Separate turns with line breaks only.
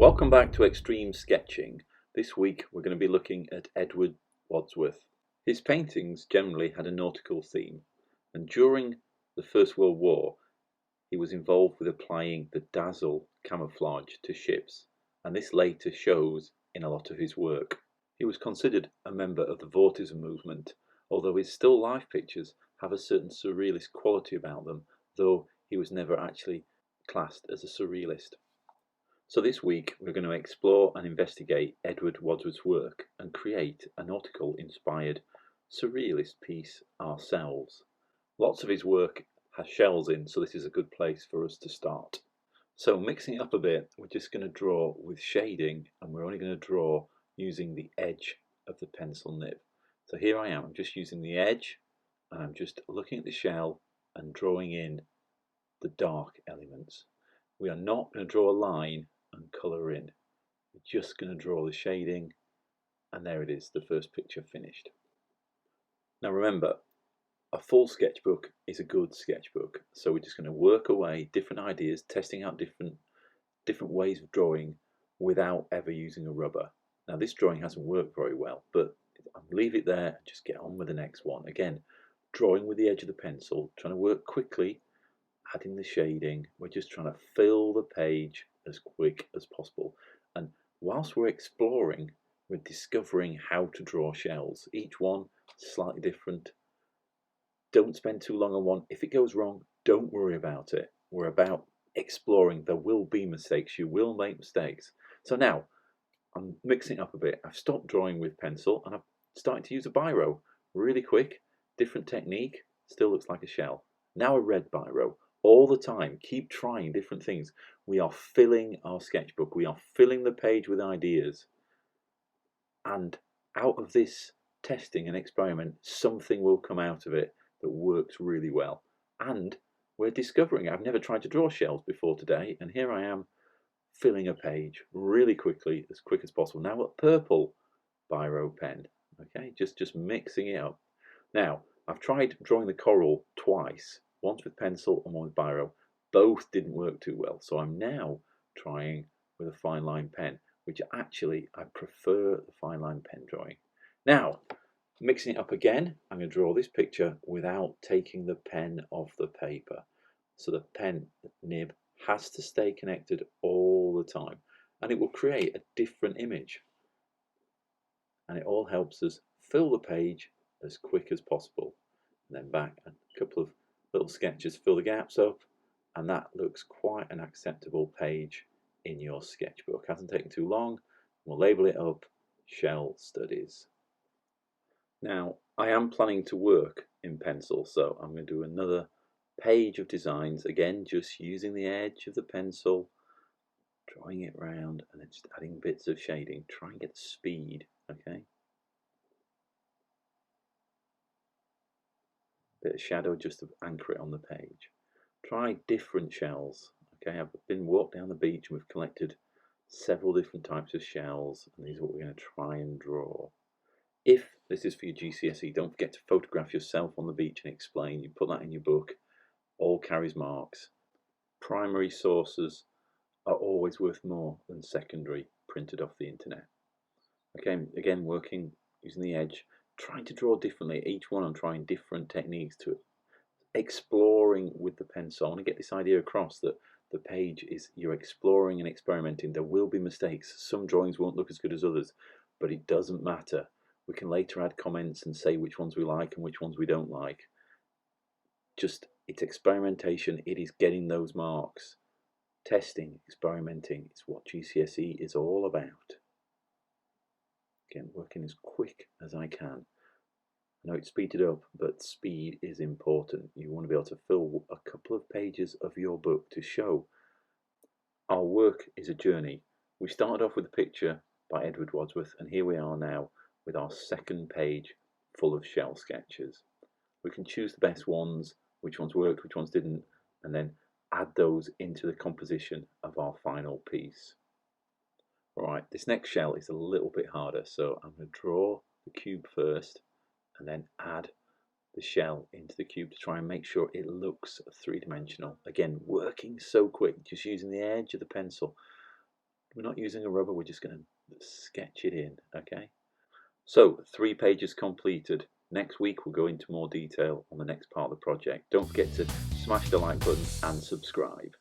Welcome back to Extreme Sketching. This week we're going to be looking at Edward Wadsworth. His paintings generally had a nautical theme, and during the First World War he was involved with applying the dazzle camouflage to ships, and this later shows in a lot of his work. He was considered a member of the Vortism movement, although his still life pictures have a certain surrealist quality about them, though he was never actually classed as a surrealist. So this week we're going to explore and investigate Edward Wadsworth's work and create a nautical-inspired surrealist piece ourselves. Lots of his work has shells in, so this is a good place for us to start. So mixing it up a bit, we're just going to draw with shading, and we're only going to draw using the edge of the pencil nib. So here I am, I'm just using the edge, and I'm just looking at the shell and drawing in the dark elements. We are not going to draw a line and colour in. We're just going to draw the shading, and there it is, the first picture finished. Now remember, a full sketchbook is a good sketchbook, so we're just going to work away different ideas, testing out different ways of drawing without ever using a rubber. Now this drawing hasn't worked very well, but I'll leave it there and just get on with the next one. Again, drawing with the edge of the pencil, trying to work quickly, adding the shading. We're just trying to fill the page as quick as possible, and whilst we're exploring, we're discovering how to draw shells, each one slightly different. Don't spend too long on one. If it goes wrong, don't worry about it. We're about exploring. There will be mistakes, you will make mistakes. So now I'm mixing up a bit. I've stopped drawing with pencil and I'm starting to use a biro. Really quick, different technique, still looks like a shell. Now a red biro. All the time, keep trying different things. We are filling our sketchbook, we are filling the page with ideas, and out of this testing and experiment, something will come out of it that works really well. And we're discovering, I've never tried to draw shells before today, and here I am filling a page really quickly, as quick as possible. Now a purple biro pen, okay, just mixing it up. Now I've tried drawing the coral twice, once with pencil and one with biro. Both didn't work too well, so I'm now trying with a fine line pen, which actually I prefer the fine line pen drawing. Now, mixing it up again, I'm going to draw this picture without taking the pen off the paper. So the pen nib has to stay connected all the time, and it will create a different image. And it all helps us fill the page as quick as possible. And then back, and a couple of little sketches fill the gaps up, and that looks quite an acceptable page in your sketchbook. Hasn't taken too long. We'll label it up Shell Studies. Now I am planning to work in pencil, so I'm going to do another page of designs, again just using the edge of the pencil, drawing it round, and then just adding bits of shading. Try and get speed, okay? Bit of shadow just to anchor it on the page. Try different shells. Okay, I've been walked down the beach and we've collected several different types of shells, and these are what we're going to try and draw. If this is for your GCSE, don't forget to photograph yourself on the beach and explain. You put that in your book. All carries marks. Primary sources are always worth more than secondary printed off the internet. Okay, again working using the edge, trying to draw differently. Each one I'm trying different techniques to exploring with the pencil. I want to get this idea across that the page is, you're exploring and experimenting. There will be mistakes. Some drawings won't look as good as others, but it doesn't matter. We can later add comments and say which ones we like and which ones we don't like. Just, it's experimentation. It is getting those marks. Testing, experimenting, it's what GCSE is all about. Again, working as quick as I can. I know it's speeded up, but speed is important. You want to be able to fill a couple of pages of your book to show our work is a journey. We started off with a picture by Edward Wadsworth, and here we are now with our second page full of shell sketches. We can choose the best ones, which ones worked, which ones didn't, and then add those into the composition of our final piece. Alright, this next shell is a little bit harder, so I'm going to draw the cube first and then add the shell into the cube to try and make sure it looks three-dimensional. Again, working so quick, just using the edge of the pencil, We're not using a rubber, we're just going to sketch it in, okay? So, 3 pages completed. Next week we'll go into more detail on the next part of the project. Don't forget to smash the like button and subscribe.